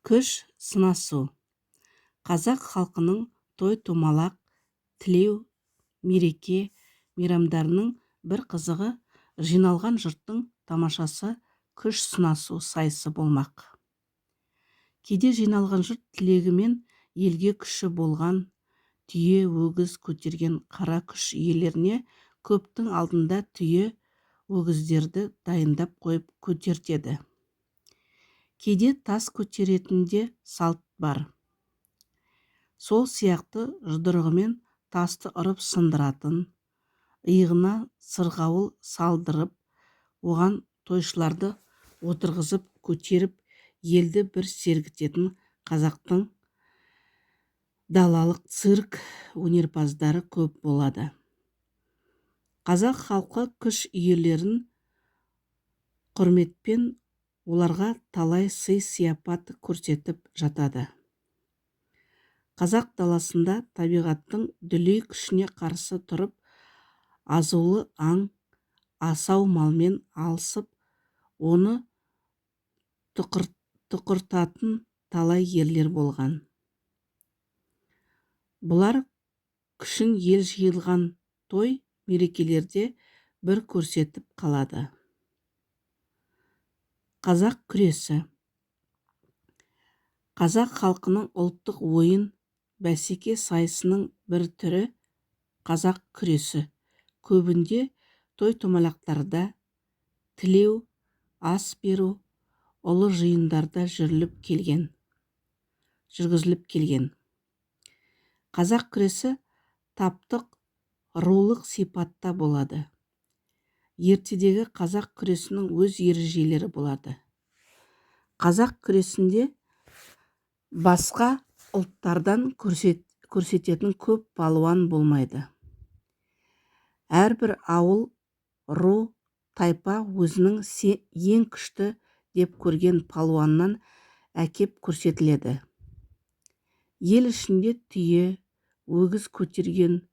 Күш сынасу. Қазақ халқының той-томалақ, тілеу, мереке, мейрамдарының бір қызығы жиналған жұрттың тамашасы күш сынасу сайысы болмақ. Кейде жиналған жұрт тілегімен елге күші болған, түйе, өгіз көтерген қара күш иелеріне көптің алдында түйе, өгіздерді дайындап қойып көтертеді. Кейде тас көтеретін де салт бар. Сол сияқты жұдырығымен тасты ұрып сындыратын, иығына сырғауыл салдырып, оған тойшыларды отырғызып көтеріп, елді бір сергітетін қазақтың далалық цирк өнерпаздары көп болады. Қазақ халқы күш иелерін құрметпен оларға талай сый-сияпат көрсетіп жатады. Қазақ даласында табиғаттың дүлей күшіне қарсы тұрып, азулы аң, асау малмен алысып, оны тұқыртатын талай ерлер болған. Бұлар күшін ел жиылған той мерекелерде бір көрсетіп қалады. Қазақ күресі. Қазақ халқының ұлттық ойын бәсеке сайысының бір түрі қазақ күресі. Көбінде той-томалақтарда, тілеу, ас беру, ұлы жиындарда жүргізіліп келген. Қазақ күресі таптық, рулық сипатта болады. Ертедегі қазақ күресінің өз ережелері болады. Қазақ күресінде басқа ұлттардан көрсететін көп палуан болмайды. Әрбір ауыл, ру, тайпа өзінің ең күшті деп көрген палуаннан әкеп көрсетіледі. Ел ішінде түйе, өгіз көтерген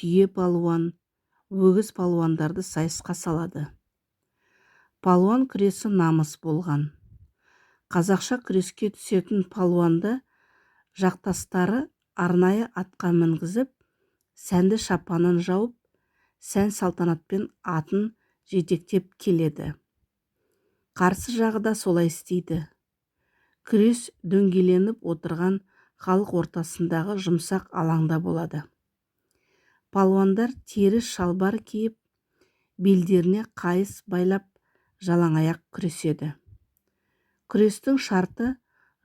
түйе палуан, өгіз палуандарды сайысқа салады. Палуан күресі намыс болған. Қазақша күреске түсетін палуанды жақтастары арнайы атқа мінгізіп, сәнді шапанын жауып, сән-салтанатпен атын жетектеп келеді. Қарсы жағы да солай істейді. Күрес дөңгеленіп отырған халық ортасындағы жұмсақ алаңда болады. Палуандар тері шалбар киіп, белдеріне қайыс байлап, жалаңаяқ күреседі. Күрестің шарты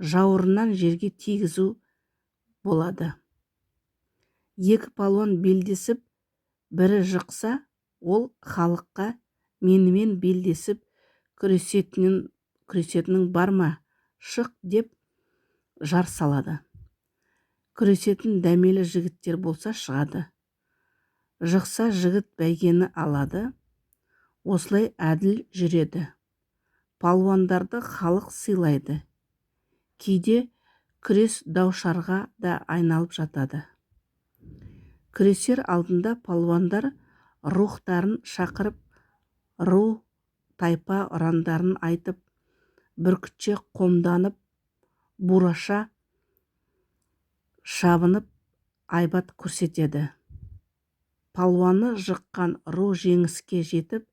жауырыннан жерге тигізу болады. Екі палуан белдесіп, бірі жықса, ол халыққа менімен белдесіп күресетінің бар ма, шық деп жар салады. Күресетін дәмелі жігіттер болса шығады. Жықса жігіт бәйгені алады. Осылай әділ жүреді. Палуандарды халық сыйлайды. Кейде күрес даушарға да айналып жатады. Күресер алдында палуандар рухтарын шақырып, ру, тайпа ұрандарын айтып, бүркітше қомданып, бураша шабынып, айбат көрсетеді. Палуаны жыққан ру жеңіске жетіп,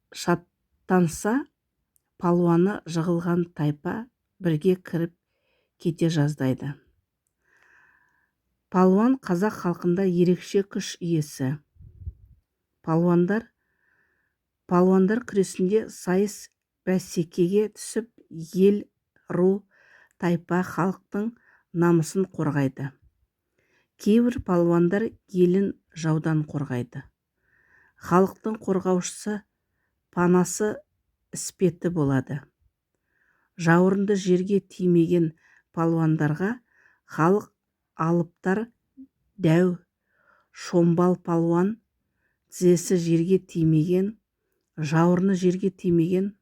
шаттанса, палуаны жығылған тайпа бірге кіріп кете жаздайды. Палуан қазақ халқында ерекше күш иесі. Палуандар күресінде сайыс бәсекеге түсіп, ел, ру, тайпа халықтың намысын қорғайды. Кейбір палуандар елін жаудан қорғайды. Халықтың қорғаушысы, панасы іспеті болады. Жауырынды жерге тимеген палуандарға халық алыптар дәу, шомбал палуан, тізесі жерге тимеген, жауырыны жерге тимеген,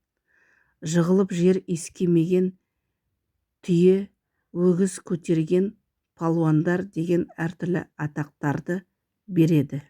жығылып жер иіскемеген, түйе, өгіз көтерген палуандар деген әртүрлі атақтарды береді.